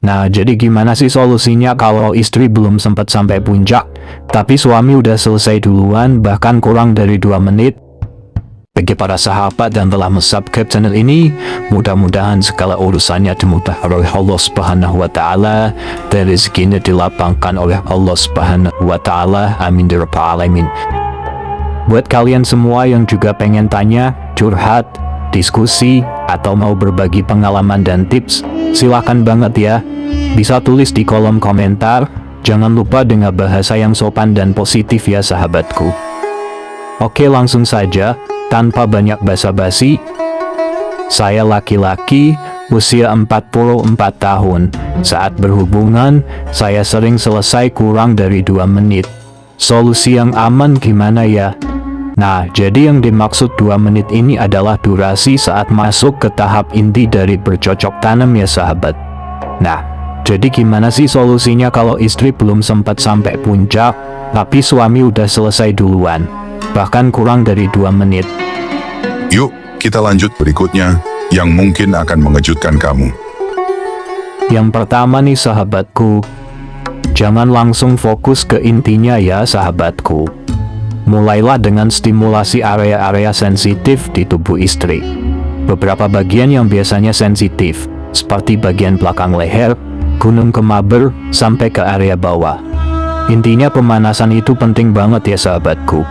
Nah, jadi gimana sih solusinya kalau istri belum sempat sampai puncak, tapi suami udah selesai duluan, bahkan kurang dari 2 menit? Bagi para sahabat yang telah subscribe channel ini, mudah-mudahan segala urusannya dimudahkan oleh Allah Subhanahu wa Ta'ala, dan rezekinya dilapangkan oleh Allah Subhanahu wa Ta'ala. Amin ya rabbal alamin. Buat kalian semua yang juga pengen tanya, curhat, diskusi, atau mau berbagi pengalaman dan tips, silakan banget ya. Bisa tulis di kolom komentar. Jangan lupa dengan bahasa yang sopan dan positif ya sahabatku. Oke, langsung saja, tanpa banyak basa-basi. Saya laki-laki, usia 44 tahun. Saat berhubungan, saya sering selesai kurang dari 2 menit. Solusi yang aman gimana ya? Nah, jadi yang dimaksud 2 menit ini adalah durasi saat masuk ke tahap inti dari bercocok tanam ya sahabat. Nah, jadi gimana sih solusinya kalau istri belum sempat sampai puncak, tapi suami udah selesai duluan, bahkan kurang dari 2 menit? Yuk, kita lanjut berikutnya, yang mungkin akan mengejutkan kamu. Yang pertama nih sahabatku, jangan langsung fokus ke intinya ya sahabatku. Mulailah dengan stimulasi area-area sensitif di tubuh istri. Beberapa bagian yang biasanya sensitif, seperti bagian belakang leher, gunung kemaber, sampai ke area bawah. Intinya pemanasan itu penting banget ya sahabatku.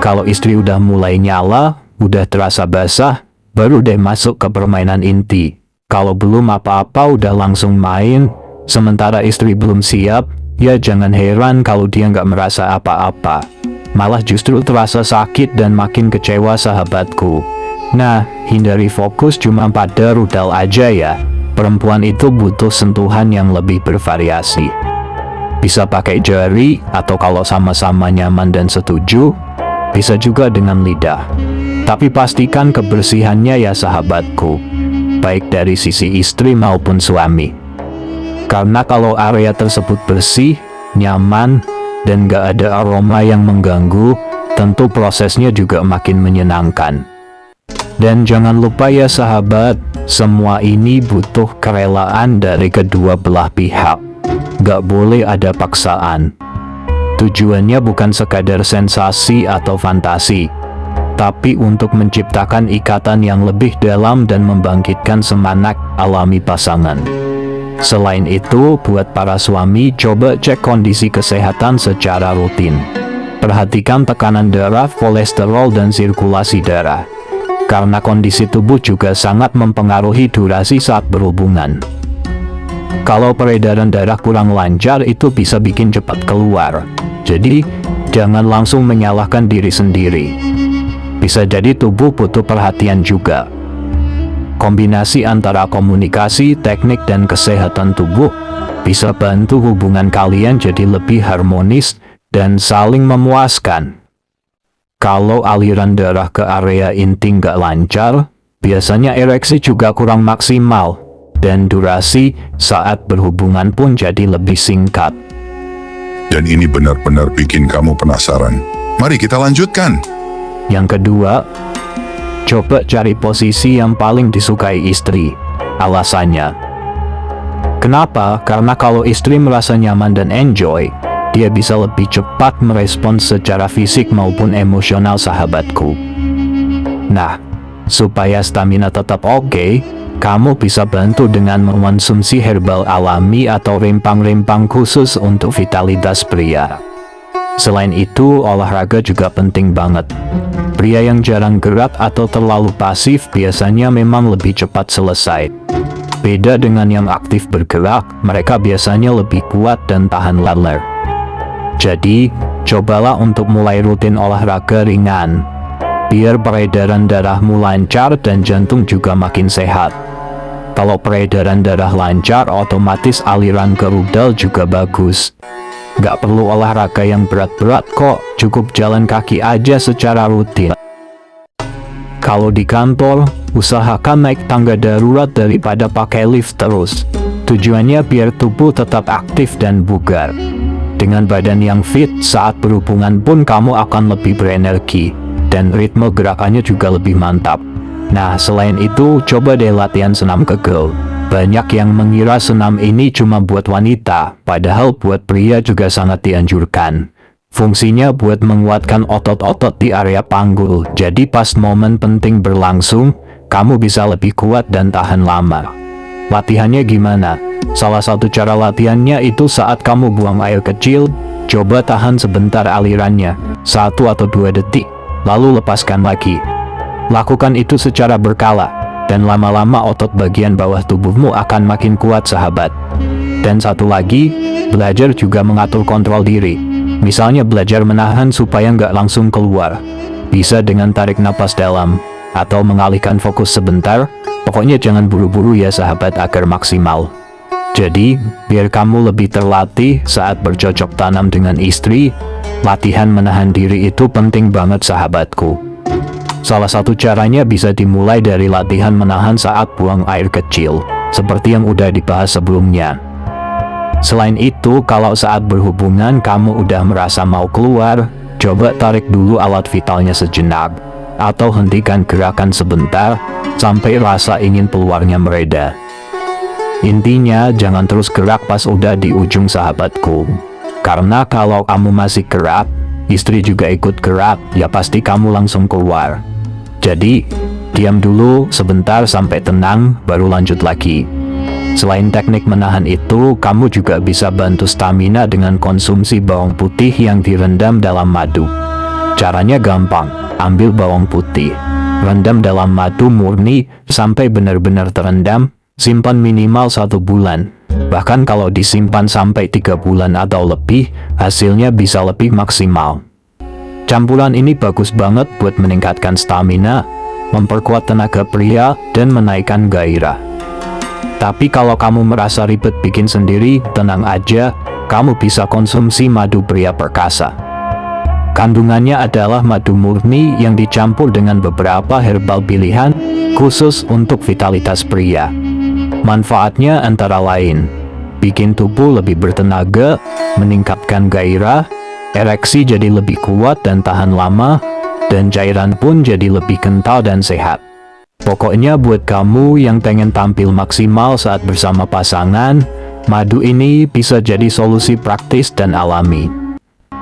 Kalau istri udah mulai nyala, udah terasa basah, baru deh masuk ke permainan inti. Kalau belum apa-apa udah langsung main, sementara istri belum siap, ya jangan heran kalau dia nggak merasa apa-apa. Malah justru terasa sakit dan makin kecewa sahabatku. Nah, hindari fokus cuma pada rudal aja ya. Perempuan itu butuh sentuhan yang lebih bervariasi. Bisa pakai jari, atau kalau sama-sama nyaman dan setuju, bisa juga dengan lidah. Tapi pastikan kebersihannya ya sahabatku, baik dari sisi istri maupun suami. Karena kalau area tersebut bersih, nyaman, dan gak ada aroma yang mengganggu, tentu prosesnya juga makin menyenangkan. Dan jangan lupa ya sahabat, semua ini butuh kerelaan dari kedua belah pihak. Gak boleh ada paksaan. Tujuannya bukan sekadar sensasi atau fantasi, tapi untuk menciptakan ikatan yang lebih dalam dan membangkitkan semangat alami pasangan. Selain itu, buat para suami, coba cek kondisi kesehatan secara rutin. Perhatikan tekanan darah, kolesterol, dan sirkulasi darah. Karena kondisi tubuh juga sangat mempengaruhi durasi saat berhubungan. Kalau peredaran darah kurang lancar, itu bisa bikin cepat keluar. Jadi, jangan langsung menyalahkan diri sendiri. Bisa jadi tubuh butuh perhatian juga. Kombinasi antara komunikasi, teknik, dan kesehatan tubuh bisa bantu hubungan kalian jadi lebih harmonis dan saling memuaskan. Kalau aliran darah ke area inti nggak lancar, biasanya ereksi juga kurang maksimal, dan durasi saat berhubungan pun jadi lebih singkat. Dan ini benar-benar bikin kamu penasaran. Mari kita lanjutkan. Yang kedua, coba cari posisi yang paling disukai istri. Alasannya, kenapa? Karena kalau istri merasa nyaman dan enjoy, dia bisa lebih cepat merespons secara fisik maupun emosional sahabatku. Nah, supaya stamina tetap oke, kamu bisa bantu dengan mengonsumsi herbal alami atau rimpang-rimpang khusus untuk vitalitas pria. Selain itu, olahraga juga penting banget. Pria yang jarang gerak atau terlalu pasif biasanya memang lebih cepat selesai. Beda dengan yang aktif bergerak, mereka biasanya lebih kuat dan tahan lelah. Jadi, cobalah untuk mulai rutin olahraga ringan, biar peredaran darahmu lancar dan jantung juga makin sehat. Kalau peredaran darah lancar, otomatis aliran ke rudal juga bagus. Gak perlu olahraga yang berat-berat kok, cukup jalan kaki aja secara rutin. Kalau di kantor, usahakan naik tangga darurat daripada pakai lift terus. Tujuannya biar tubuh tetap aktif dan bugar. Dengan badan yang fit, saat berhubungan pun kamu akan lebih berenergi, dan ritme gerakannya juga lebih mantap. Nah, selain itu, coba deh latihan senam kegel. Banyak yang mengira senam ini cuma buat wanita, padahal buat pria juga sangat dianjurkan. Fungsinya buat menguatkan otot-otot di area panggul, jadi pas momen penting berlangsung, kamu bisa lebih kuat dan tahan lama. Latihannya gimana? Salah satu cara latihannya itu saat kamu buang air kecil, coba tahan sebentar alirannya, 1 atau 2 detik, lalu lepaskan lagi. Lakukan itu secara berkala, dan lama-lama otot bagian bawah tubuhmu akan makin kuat sahabat. Dan satu lagi, belajar juga mengatur kontrol diri. Misalnya belajar menahan supaya nggak langsung keluar. Bisa dengan tarik napas dalam, atau mengalihkan fokus sebentar. Pokoknya jangan buru-buru ya sahabat agar maksimal. Jadi, biar kamu lebih terlatih saat bercocok tanam dengan istri, latihan menahan diri itu penting banget sahabatku. Salah satu caranya bisa dimulai dari latihan menahan saat buang air kecil, seperti yang udah dibahas sebelumnya. Selain itu, kalau saat berhubungan kamu udah merasa mau keluar, coba tarik dulu alat vitalnya sejenak, atau hentikan gerakan sebentar, sampai rasa ingin keluarnya mereda. Intinya, jangan terus gerak pas udah di ujung sahabatku. Karena kalau kamu masih gerak, istri juga ikut gerak, ya pasti kamu langsung keluar. Jadi, diam dulu sebentar sampai tenang, baru lanjut lagi. Selain teknik menahan itu, kamu juga bisa bantu stamina dengan konsumsi bawang putih yang direndam dalam madu. Caranya gampang, ambil bawang putih, rendam dalam madu murni sampai benar-benar terendam, simpan minimal 1 bulan. Bahkan kalau disimpan sampai 3 bulan atau lebih, hasilnya bisa lebih maksimal. Campuran ini bagus banget buat meningkatkan stamina, memperkuat tenaga pria, dan menaikkan gairah. Tapi kalau kamu merasa ribet bikin sendiri, tenang aja, kamu bisa konsumsi madu pria perkasa. Kandungannya adalah madu murni yang dicampur dengan beberapa herbal pilihan, khusus untuk vitalitas pria. Manfaatnya antara lain, bikin tubuh lebih bertenaga, meningkatkan gairah, ereksi jadi lebih kuat dan tahan lama, dan cairan pun jadi lebih kental dan sehat. Pokoknya buat kamu yang pengen tampil maksimal saat bersama pasangan, madu ini bisa jadi solusi praktis dan alami.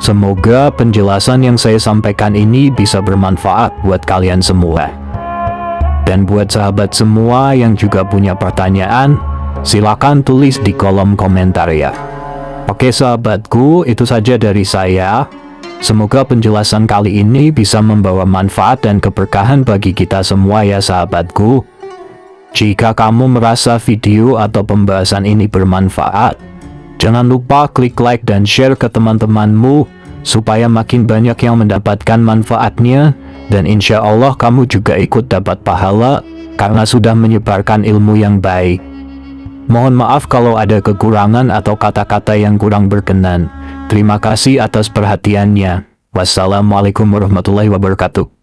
Semoga penjelasan yang saya sampaikan ini bisa bermanfaat buat kalian semua. Dan buat sahabat semua yang juga punya pertanyaan, silakan tulis di kolom komentar ya. Oke sahabatku, itu saja dari saya. Semoga penjelasan kali ini bisa membawa manfaat dan keberkahan bagi kita semua ya sahabatku. Jika kamu merasa video atau pembahasan ini bermanfaat, jangan lupa klik like dan share ke teman-temanmu, supaya makin banyak yang mendapatkan manfaatnya, dan insya Allah kamu juga ikut dapat pahala, karena sudah menyebarkan ilmu yang baik. Mohon maaf kalau ada kekurangan atau kata-kata yang kurang berkenan. Terima kasih atas perhatiannya. Wassalamualaikum warahmatullahi wabarakatuh.